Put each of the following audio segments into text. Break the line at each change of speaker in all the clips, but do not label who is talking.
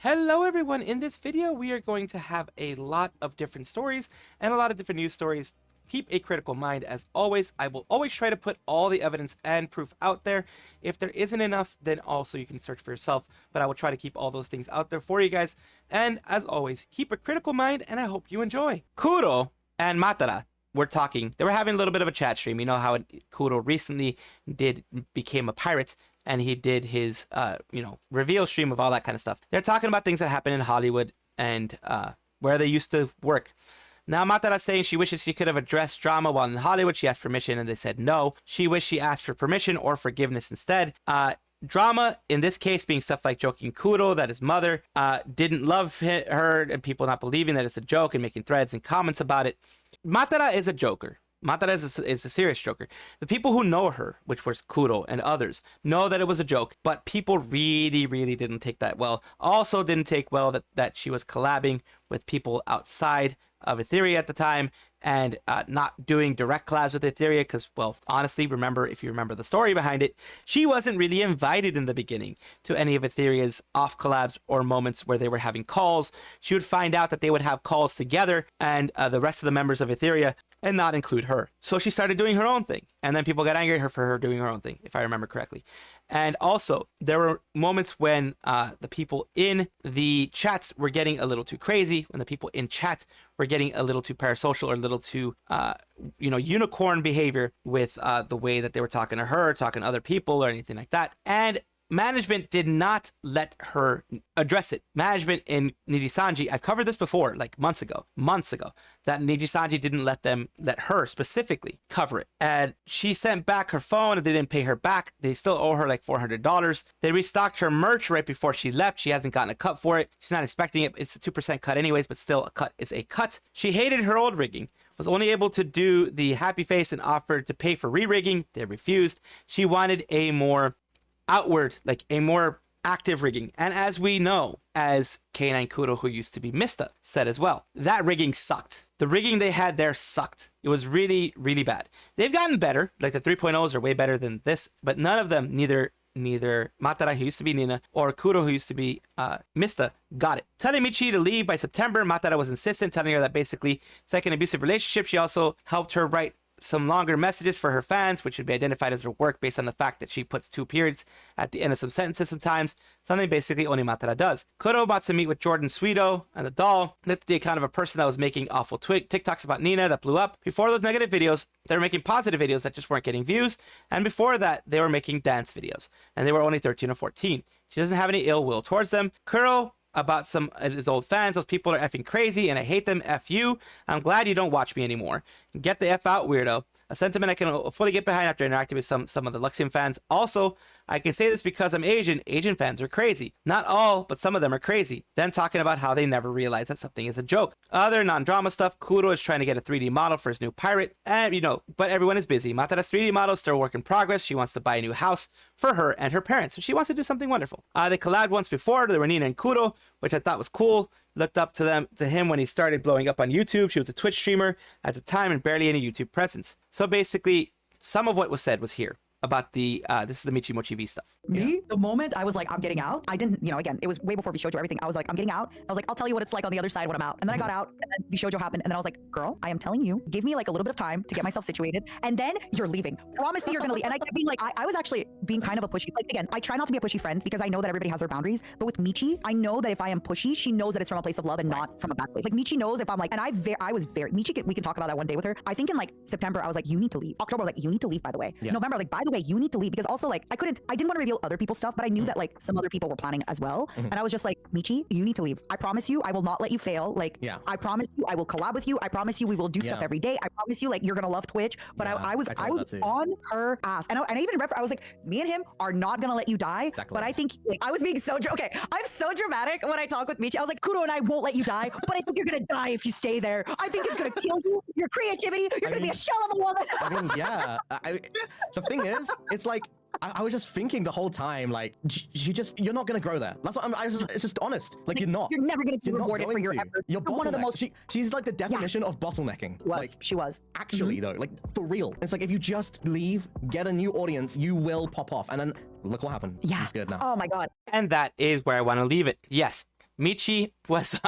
Hello everyone, in this video we are going to have a lot of different stories and a lot of different news stories. Keep a critical mind as always. I will always try to put all the evidence and proof out there. If there isn't enough, then also you can search for yourself, but I will try to keep all those things out there for you guys. And as always, keep a critical mind and I hope you enjoy. Kuro and Matara were talking. They were having a little bit of a chat stream. You know how Kuro recently became a pirate, and he did his, reveal stream of all that kind of stuff. They're talking about things that happen in Hollywood and where they used to work. Now, Matara's saying she wishes she could have addressed drama while in Hollywood. She asked permission and they said no. She wished she asked for permission or forgiveness instead. Drama, in this case, being stuff like joking Kuro that his mother didn't love her and people not believing that it's a joke and making threads and comments about it. Matara is a joker. Matara is a serious joker. The people who know her, which was Kuro and others, know that it was a joke, but people really didn't take that well. Also didn't take well that she was collabing with people outside of Etheria at the time and not doing direct collabs with Etheria because, well, honestly, if you remember the story behind it, she wasn't really invited in the beginning to any of Etheria's off collabs or moments where they were having calls. She would find out that they would have calls together and the rest of the members of Etheria and not include her. So she started doing her own thing. And then people got angry at her for her doing her own thing, if I remember correctly. And also, there were moments when the people in the chats were getting a little too crazy, when the people in chat were getting a little too parasocial or a little too, unicorn behavior with the way that they were talking to her, talking to other people or anything like that. And management did not let her address it. Management in Nijisanji, I've covered this before, like months ago, that Nijisanji didn't let her specifically cover it. And she sent back her phone and they didn't pay her back. They still owe her like $400. They restocked her merch right before she left. She hasn't gotten a cut for it. She's not expecting it. It's a 2% cut anyways, but still a cut is a cut. She hated her old rigging, was only able to do the happy face and offered to pay for re-rigging. They refused. She wanted a more outward, like a more active rigging. And as we know, as K9 Kuro, who used to be Mysta, said as well, that rigging sucked. The rigging they had there sucked. It was really bad. They've gotten better, like the 3.0s are way better than this, but none of them, neither Matara, who used to be Nina, or Kuro, who used to be Mysta, got it. Telling Michi to leave by September, Matara was insistent, telling her that basically it's like an abusive relationship. She also helped her write some longer messages for her fans, which would be identified as her work based on the fact that she puts 2 periods at the end of some sentences sometimes, something basically only Matara does. Kuro wants to meet with Jordan Sweeto and the doll. Looked at the account of a person that was making awful TikToks about Nina that blew up. Before those negative videos, they were making positive videos that just weren't getting views, and before that, they were making dance videos, and they were only 13 or 14. She doesn't have any ill will towards them. Kuro about some of his old fans. Those people are effing crazy and I hate them. F you. I'm glad you don't watch me anymore. Get the F out, weirdo. A sentiment I can fully get behind after interacting with some of the Luxian fans. Also, I can say this because I'm Asian. Asian fans are crazy. Not all, but some of them are crazy. Then talking about how they never realize that something is a joke. Other non-drama stuff, Kuro is trying to get a 3D model for his new pirate. And, but everyone is busy. Matara's 3D model is still a work in progress. She wants to buy a new house for her and her parents. So she wants to do something wonderful. They collabed once before. There were Nina and Kuro, which I thought was cool. Looked up to him when he started blowing up on YouTube. She was a Twitch streamer at the time and barely any YouTube presence. So basically, some of what was said was here about the this is the Michi Mochi V stuff.
Me, the moment I was like, I'm getting out, I didn't, again, it was way before Vishojo everything. I was like, I'm getting out. I was like, I'll tell you what it's like on the other side when I'm out. And then I got out, and then Vishojo happened, and then I was like, girl, I am telling you, give me like a little bit of time to get myself situated, and then you're leaving. Promise me you're gonna leave. And I kept being like, I was actually being kind of a pushy. Like again, I try not to be a pushy friend because I know that everybody has their boundaries. But with Michi, I know that if I am pushy, she knows that it's from a place of love and not from a bad place. Like Michi knows if I'm like, and I was very Michi. We can talk about that one day with her. I think in like September, I was like, you need to leave. October, I was like, you need to leave. By the way, November, I was like, by the way, you need to leave because also like I didn't want to reveal other people's stuff, but I knew that like some other people were planning as well. And I was just like, Michi, you need to leave. I promise you, I will not let you fail. Like, I promise you, I will collab with you. I promise you, we will do stuff every day. I promise you, like, you're gonna love Twitch. But I was on her ass, and I even I was like, me and him are not gonna let you die. Exactly. But I think like, I was being so okay. I'm so dramatic when I talk with Michi. I was like, Kuro and I won't let you die, but I think you're gonna die if you stay there. I think it's gonna kill you. Your creativity. You're gonna be a shell of a woman.
The thing is, it's like I was just thinking the whole time, like, you're not gonna grow there. That's what it's just honest. Like, you're not.
You're never gonna be rewarded for your efforts.
You're one of the most. She's like the definition of bottlenecking.
She was.
Actually, though, like, for real. It's like, if you just leave, get a new audience, you will pop off. And then, look what happened.
Yeah.
He's good now.
Oh my God.
And that is where I want to leave it. Yes. Michi was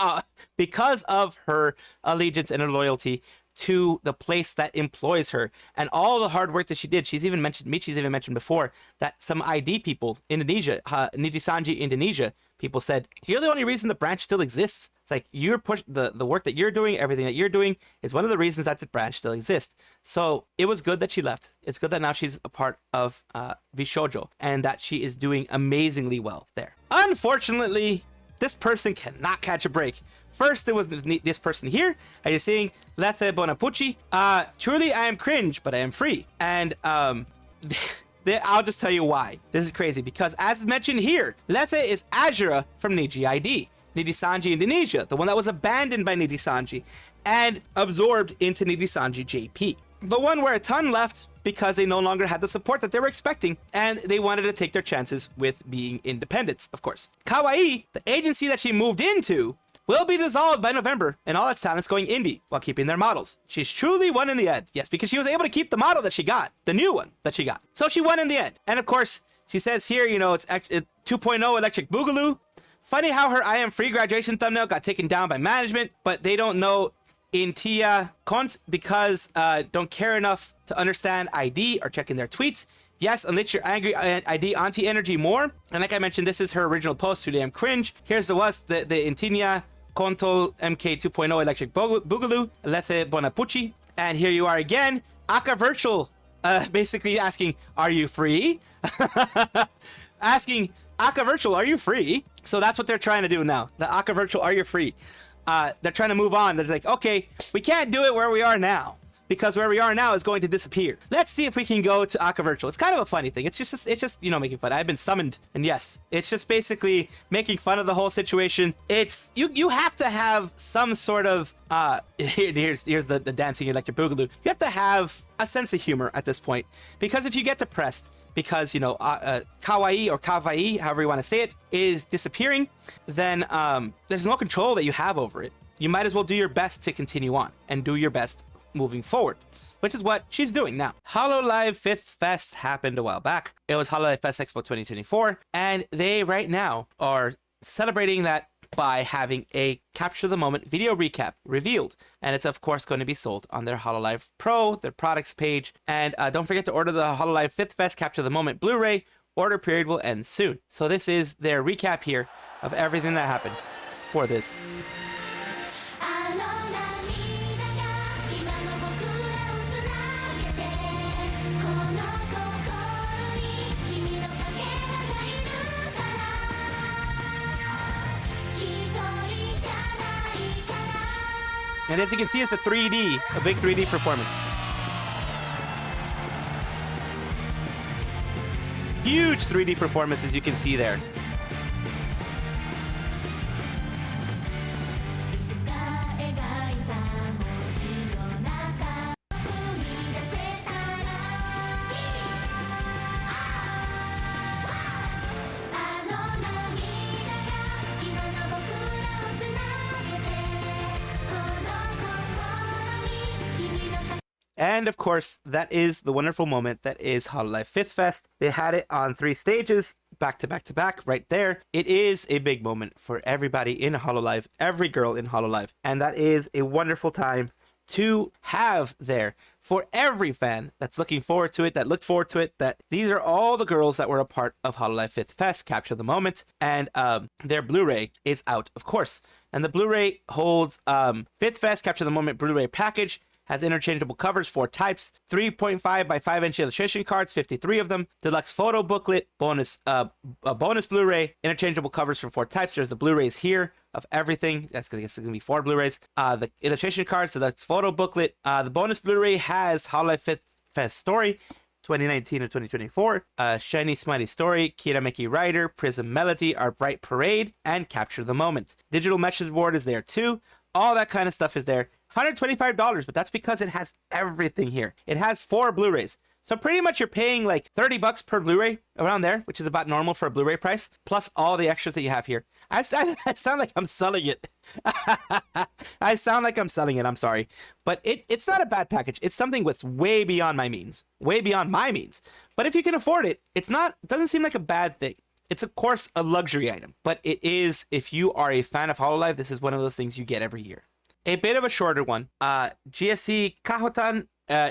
because of her allegiance and her loyalty to the place that employs her and all the hard work that she did. Michi's even mentioned before that some ID people, Indonesia, Nijisanji Indonesia, people said, you're the only reason the branch still exists. It's like you're the work that you're doing, everything that you're doing is one of the reasons that the branch still exists. So it was good that she left. It's good that now she's a part of Vishojo and that she is doing amazingly well there. Unfortunately, this person cannot catch a break. First, it was this person here. Are you seeing Lethe Bonapucci? Truly, I am cringe, but I am free. And I'll just tell you why. This is crazy because, as mentioned here, Lethe is Azura from Niji ID, Nijisanji Indonesia, the one that was abandoned by Nijisanji and absorbed into Nijisanji JP. The one where a ton left because they no longer had the support that they were expecting, and they wanted to take their chances with being independent, of course. Kawaii, the agency that she moved into, will be dissolved by November, and all its talents going indie while keeping their models. She's truly won in the end. Yes, because she was able to keep the model that she got, the new one that she got. So she won in the end. And of course, she says here, you know, it's 2.0 Electric Boogaloo. Funny how her I Am Free graduation thumbnail got taken down by management, but they don't know Intia Kont because don't care enough to understand ID or checking their tweets. Yes, unleash your angry ID anti-energy more. And like I mentioned, this is her original post, Today I'm Cringe. Here's the Intinia Kontol MK 2.0 Electric Boogaloo, Lethe Bonapucci. And here you are again, Aka Virtual, basically asking, are you free? Asking, Aka Virtual, are you free? So that's what they're trying to do now. The Aka Virtual, are you free? They're trying to move on. They're like, okay, we can't do it where we are now because where we are now is going to disappear. Let's see if we can go to Aka Virtual. It's kind of a funny thing. It's just, you know, making fun. I've been summoned, and yes, it's just basically making fun of the whole situation. It's, you have to have some sort of, here's the dancing electric boogaloo. You have to have a sense of humor at this point, because if you get depressed because, you know, kawaii or kawaii, however you want to say it, is disappearing, then there's no control that you have over it. You might as well do your best to continue on and do your best moving forward, which is what she's doing now. Hololive 5th Fest happened a while back. It was Hololive Fest Expo 2024, and they right now are celebrating that by having a capture the moment video recap revealed, and it's of course going to be sold on their Hololive Pro, their products page. And don't forget to order the Hololive 5th Fest capture the moment Blu-ray. Order period will end soon. So this is their recap here of everything that happened for this. And as you can see, it's a big 3D performance. Huge 3D performance, as you can see there. And of course, that is the wonderful moment that is Hololive 5th Fest. They had it on 3 stages, back to back to back, right there. It is a big moment for everybody in Hololive, every girl in Hololive. And that is a wonderful time to have there for every fan that's looking forward to it, that looked forward to it, that these are all the girls that were a part of Hololive 5th Fest, capture the moment. And their Blu-ray is out, of course. And the Blu-ray holds 5th Fest, capture the moment Blu-ray package. Has interchangeable covers, 4 types, 3.5 by 5-inch illustration cards, 53 of them, deluxe photo booklet, a bonus Blu-ray, interchangeable covers for 4 types. There's the Blu-rays here of everything. That's because it's going to be 4 Blu-rays. The illustration cards, so that's photo booklet. The bonus Blu-ray has Hololive 5th Fest Story, 2019 and 2024, Shiny Smiley Story, Kirameki Rider, Prism Melody, Our Bright Parade, and Capture the Moment. Digital message board is there too. All that kind of stuff is there. $125, but that's because it has everything here. It has 4 Blu-rays. So pretty much you're paying like $30 per Blu-ray, around there, which is about normal for a Blu-ray price, plus all the extras that you have here. I sound like I'm selling it. I sound like I'm selling it, I'm sorry. But it's not a bad package. It's something that's way beyond my means. Way beyond my means. But if you can afford it, it doesn't seem like a bad thing. It's of course a luxury item, but it is, if you are a fan of Hololive, this is one of those things you get every year. A bit of a shorter one. GSC Kahotan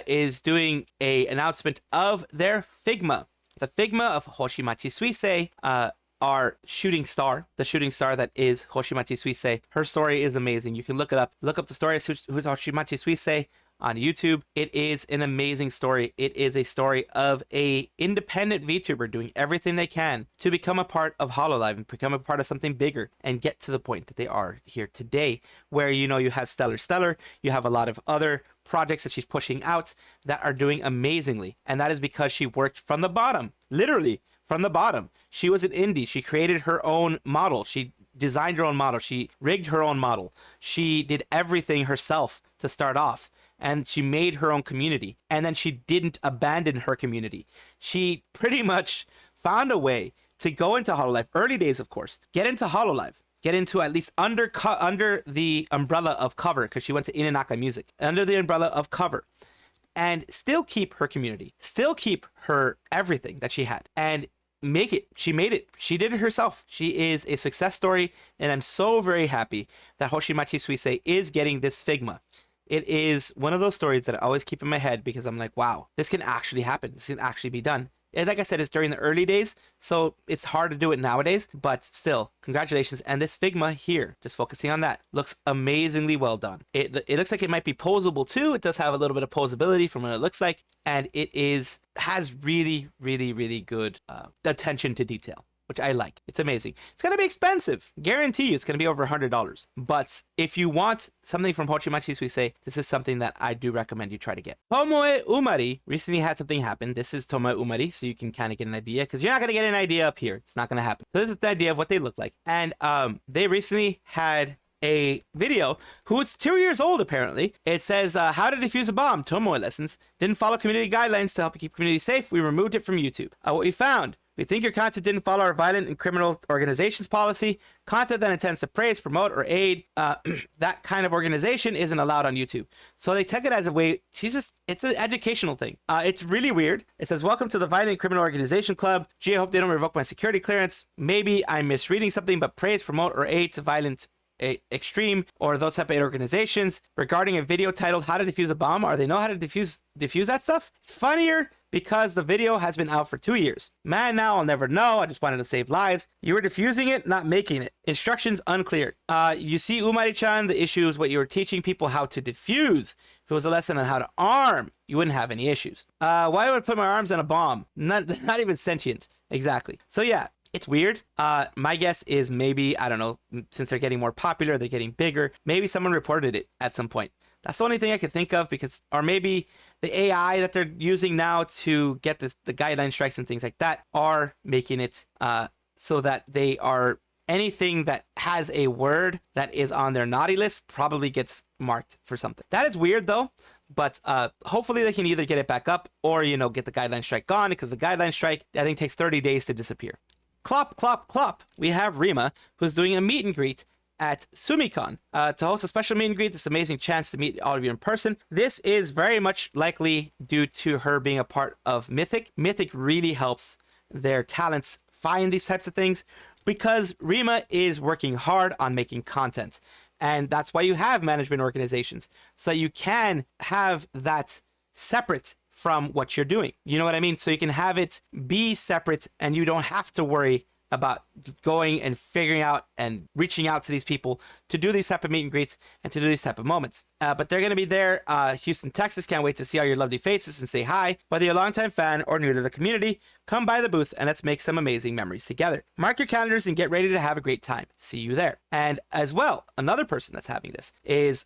is doing a announcement of their Figma. The Figma of Hoshimachi Suisei, our shooting star, the shooting star that is Hoshimachi Suisei. Her story is amazing. You can look it up. Look up the story of Hoshimachi Suisei on YouTube. It is an amazing story. It is a story of a independent VTuber doing everything they can to become a part of Hololive and become a part of something bigger and get to the point that they are here today, where, you know, you have Stellar, you have a lot of other projects that she's pushing out that are doing amazingly. And that is because she worked from the bottom, literally from the bottom. She was an indie. She created her own model. She designed her own model. She rigged her own model. She did everything herself to start off. And she made her own community. And then she didn't abandon her community. She pretty much found a way to go into Hololive. Early days, of course. Get into Hololive. Get into at least under the umbrella of cover, because she went to Inanaka Music. Under the umbrella of cover. And still keep her community. Still keep her everything that she had. And make it. She made it. She did it herself. She is a success story. And I'm so very happy that Hoshimachi Suisei is getting this Figma. It is one of those stories that I always keep in my head because I'm like, wow, this can actually happen. This can actually be done. And like I said, it's during the early days, so it's hard to do it nowadays, but still, congratulations. And this Figma here, just focusing on that, looks amazingly well done. It looks like it might be posable too. It does have a little bit of posability from what it looks like, and it has really, really, really good attention to detail, which I like. It's amazing. It's going to be expensive. Guarantee you it's going to be over $100. But if you want something from Hoshimachi Suisei, this is something that I do recommend you try to get. Tomoe Umari recently had something happen. This is Tomoe Umari, so you can kind of get an idea, because you're not going to get an idea up here. It's not going to happen. So this is the idea of what they look like. And they recently had a video who is 2 years old apparently. It says, how to defuse a bomb, Tomoe lessons. Didn't follow community guidelines to help keep community safe. We removed it from YouTube. What we found: we think your content didn't follow our violent and criminal organizations policy. Content that intends to praise, promote, or aid that kind of organization isn't allowed on YouTube. So they took it as a way, it's an educational thing. It's really weird. It says, welcome to the Violent and Criminal Organization Club. Gee, I hope they don't revoke my security clearance. Maybe I'm misreading something, but praise, promote, or aid to violent, extreme, or those type of organizations. Regarding a video titled How to Defuse a Bomb, or they know how to defuse that stuff? It's funnier because the video has been out for 2 years. Man, now I'll never know. I just wanted to save lives. You were diffusing it, not making it. Instructions unclear. You see, Umari-chan, the issue is what you were teaching people how to defuse. If it was a lesson on how to arm, you wouldn't have any issues. Why would I put my arms on a bomb? Not even sentient. Exactly. So yeah, it's weird. My guess is maybe, I don't know, since they're getting more popular, they're getting bigger, maybe someone reported it at some point. That's the only thing I could think of, because, or maybe the AI that they're using now to get the guideline strikes and things like that are making it so that they are, anything that has a word that is on their naughty list probably gets marked for something. That is weird though, but hopefully they can either get it back up or, you know, get the guideline strike gone, because the guideline strike, I think, takes 30 days to disappear. Clop, clop, clop. We have Rima, who's doing a meet and greet at Tsumicon. To host a special meet and greet, this amazing chance to meet all of you in person. This is very much likely due to her being a part of Mythic. Mythic really helps their talents find these types of things, because Rima is working hard on making content. And that's why you have management organizations, so you can have that separate from what you're doing. You know what I mean? So you can have it be separate, and you don't have to worry about going and figuring out and reaching out to these people to do these type of meet and greets and to do these type of moments. But they're going to be there, Houston, Texas. Can't wait to see all your lovely faces and say hi. Whether you're a longtime fan or new to the community, come by the booth and let's make some amazing memories together. Mark your calendars and get ready to have a great time. See you there. And as well, another person that's having this is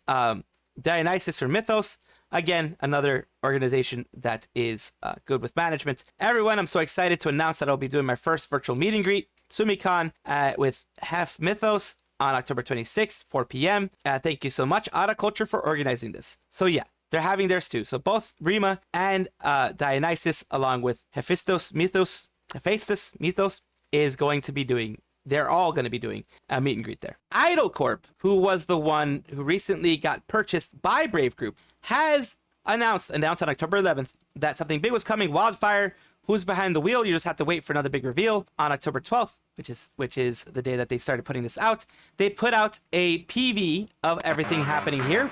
Dionysus from Mythos. Again, another organization that is good with management. Everyone, I'm so excited to announce that I'll be doing my first virtual meet and greet, Tsumicon, with Hef Mythos on October 26th, 4 p.m. Thank you so much, Ada Culture, for organizing this. So yeah, they're having theirs too. So both Rima and Dionysus, along with Hephaestus Mythos, is going to be doing, they're all going to be doing a meet and greet there. Idol Corp, who was the one who recently got purchased by Brave Group, has announced on October 11th that something big was coming. Wildfire who's behind the wheel. You just have to wait for another big reveal on October 12th, which is the day that they started putting this out. They put out a PV of everything happening here.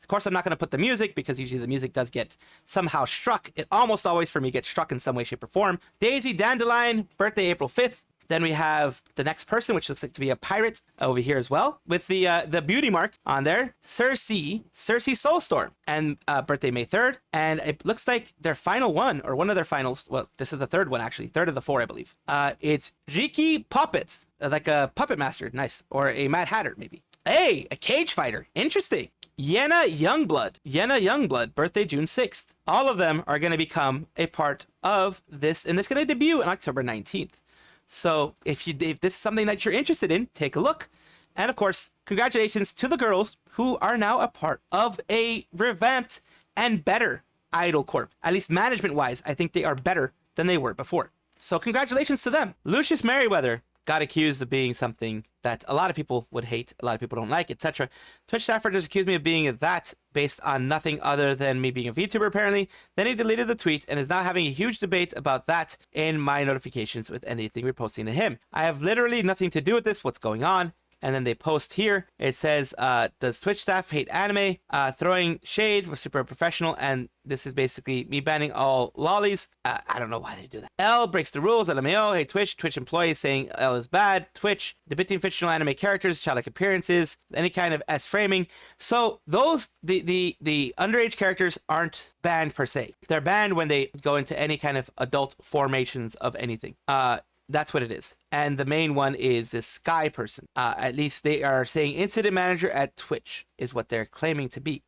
Of course, I'm not going to put the music because usually the music does get somehow struck. It almost always for me gets struck in some way, shape, or form. Daisy Dandelion, birthday April 5th. Then we have the next person, which looks like to be a pirate over here as well, with the beauty mark on there. Cersei Soulstorm, and birthday May 3rd. And it looks like their final one, or one of their finals. Well, this is the third one, actually. Third of the four, I believe. It's Riki Puppet, like a puppet master. Nice. Or a Mad Hatter, maybe. Hey, a cage fighter. Interesting. Yenna Youngblood, birthday June 6th. All of them are going to become a part of this, and it's going to debut on October 19th. So if this is something that you're interested in, take a look. And of course, congratulations to the girls who are now a part of a revamped and better Idol Corp. At least management-wise, I think they are better than they were before. So congratulations to them. Lucius Merriweather got accused of being something that a lot of people would hate, a lot of people don't like, etc. Twitch staffer just accused me of being that based on nothing other than me being a VTuber, apparently. Then he deleted the tweet and is now having a huge debate about that in my notifications with anything we're posting to him. I have literally nothing to do with this. What's going on? And then they post here. It says, does Twitch staff hate anime? Throwing shades was super professional. And this is basically me banning all lollies. I don't know why they do that. L breaks the rules. LMAO. Hey, Twitch employees saying L is bad. Twitch depicting fictional anime characters, childlike appearances, any kind of S framing. So those, the underage characters aren't banned per se. They're banned when they go into any kind of adult formations of anything. That's what it is. And the main one is this Sky person. At least they are saying incident manager at Twitch is what they're claiming to be.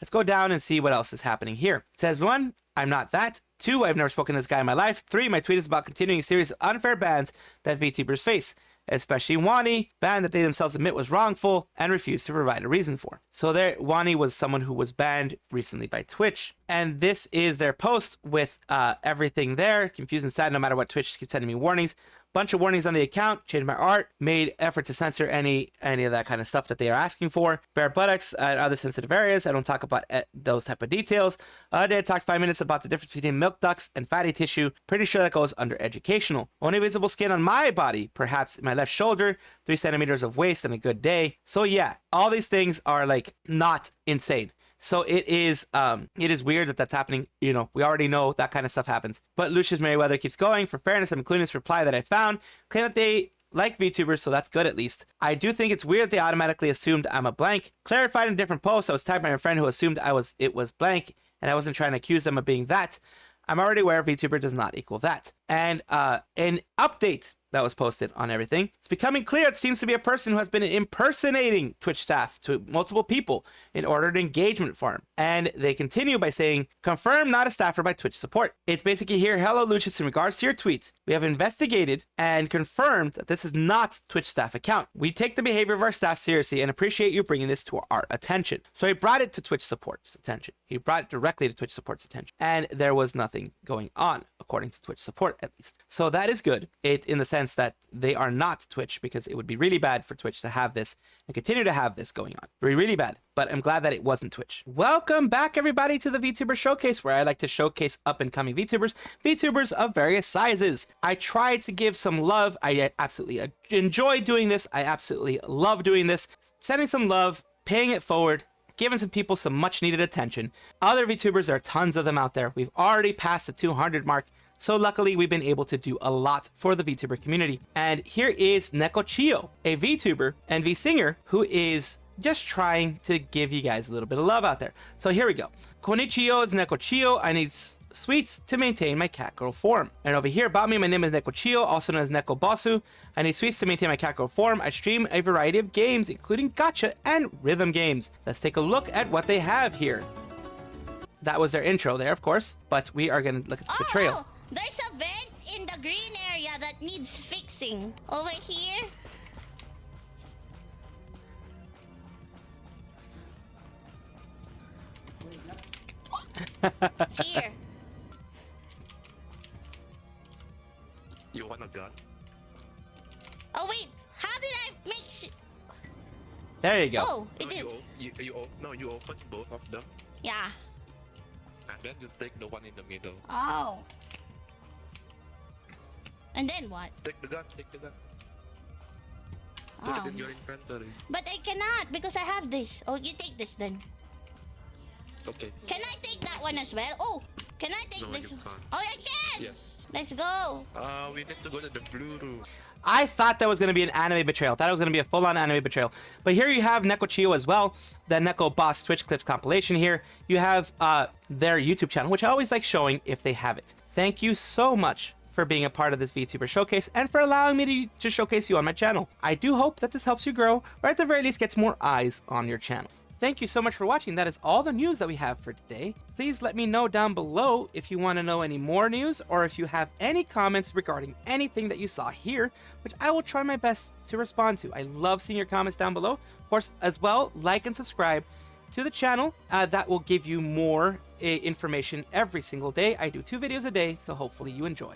Let's go down and see what else is happening here. It says, 1, I'm not that. 2, I've never spoken to this guy in my life. 3, my tweet is about continuing a series of unfair bans that VTubers face, especially Wani, ban that they themselves admit was wrongful and refuse to provide a reason for. So there, Wani was someone who was banned recently by Twitch. And this is their post with everything there. Confused and sad no matter what. Twitch keeps sending me warnings. Bunch of warnings on the account. Changed my art. Made effort to censor any of that kind of stuff that they are asking for. Bare buttocks and other sensitive areas. I don't talk about those type of details. They talked 5 minutes about the difference between milk ducts and fatty tissue. Pretty sure that goes under educational. Only visible skin on my body. Perhaps my left shoulder. 3 centimeters of waist on a good day. So yeah, all these things are like not insane. So it is weird that that's happening. You know, we already know that kind of stuff happens. But Lucius Merriweather keeps going. For fairness, I'm including this reply that I found. Claim that they like VTubers, so that's good at least. I do think it's weird they automatically assumed I'm a blank. Clarified in a different post, I was tagged by a friend who assumed it was blank, and I wasn't trying to accuse them of being that. I'm already aware VTuber does not equal that. And an update that was posted on everything. It's becoming clear it seems to be a person who has been impersonating Twitch staff to multiple people in order to engagement farm. And they continue by saying, confirm not a staffer by Twitch support. It's basically here, hello Lucius, in regards to your tweets, we have investigated and confirmed that this is not Twitch staff account. We take the behavior of our staff seriously and appreciate you bringing this to our attention. So he brought it to Twitch support's attention. He brought it directly to Twitch support's attention. And there was nothing going on, according to Twitch support at least. So that is good. It in the sense that they are not Twitch, because it would be really bad for Twitch to have this and continue to have this going on. Really bad. But I'm glad that it wasn't Twitch. Welcome back, everybody, to the VTuber Showcase, where I like to showcase up-and-coming VTubers of various sizes. I try to give some love. I absolutely enjoy doing this. I absolutely love doing this. Sending some love, paying it forward, giving some people some much-needed attention. Other VTubers, there are tons of them out there. We've already passed the 200 mark. So luckily, we've been able to do a lot for the VTuber community. And here is Neko Chiyo, a VTuber and V-singer who is just trying to give you guys a little bit of love out there. So here we go. Konnichiwa, it's Neko Chiyo. I need sweets to maintain my cat girl form. And over here about me, my name is Neko Chiyo, also known as Neko Bosu. I need sweets to maintain my cat girl form. I stream a variety of games, including gacha and rhythm games. Let's take a look at what they have here. That was their intro there, of course, but we are going to look at this betrayal.
There's a vent in the green area that needs fixing. Over here. Here.
You want a gun?
Oh wait, how did I make
There you go.
Oh, it
No,
did.
you open both of them,
Yeah.
and then you take the one in the middle.
Oh. And then what?
Take the gun, take the gun. Put
Oh.
it in your inventory.
But I cannot because I have this. Oh, you take this then.
Okay.
Can I take that one as well? Oh, can I take
No,
this?
you can't.
Oh, I can.
Yes.
Let's go.
We need to go to the blue room.
I thought that was going to be an anime betrayal. Thought it was going to be a full-on anime betrayal. But here you have Neko Chiyo as well. The Neko Boss Twitch Clips compilation here. You have their YouTube channel, which I always like showing if they have it. Thank you so much for being a part of this VTuber showcase and for allowing me to showcase you on my channel. I do hope that this helps you grow, or at the very least gets more eyes on your channel. Thank you so much for watching. That is all the news that we have for today. Please let me know down below if you want to know any more news or if you have any comments regarding anything that you saw here, which I will try my best to respond to. I love seeing your comments down below. Of course, as well, like and subscribe to the channel. That will give you more information every single day. I do 2 videos a day, so hopefully you enjoy.